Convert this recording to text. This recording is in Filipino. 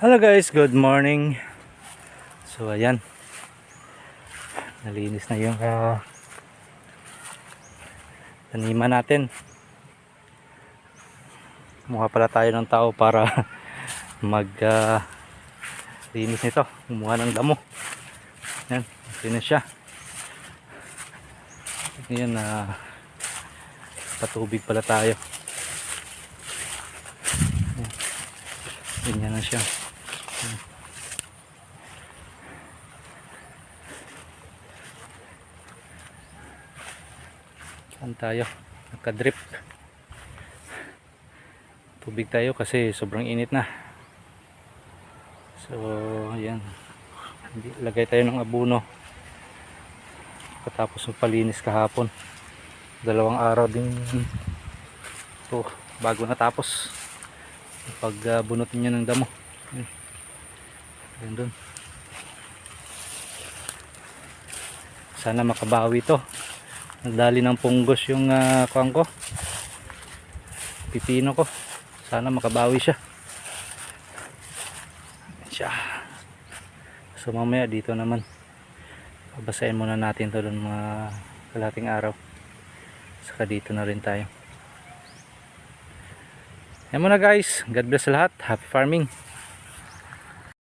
Hello guys, good morning. So ayan, nalinis na yung taniman natin. Kumuha pala tayo ng tao para mag linis nito. Kumuha ng damo. Ayan, linis siya. Ayan, patubig pala tayo. Ganyan na siya. Saan tayo? Nakadrip. Tubig tayo kasi sobrang init na. So, ayan. Lagay tayo ng abono. Katapos magpalinis kahapon. 2 araw din ito bago natapos. Pag bunutin niya ng damo. Ayan dun. Sana makabawi to. Nagdali ng punggos yung kuwang ko, pipino ko. Sana makabawi siya. So mamaya dito naman babasahin muna natin to doon mga kalating araw. Saka dito na rin tayo. Yan muna guys, God bless sa lahat. Happy farming.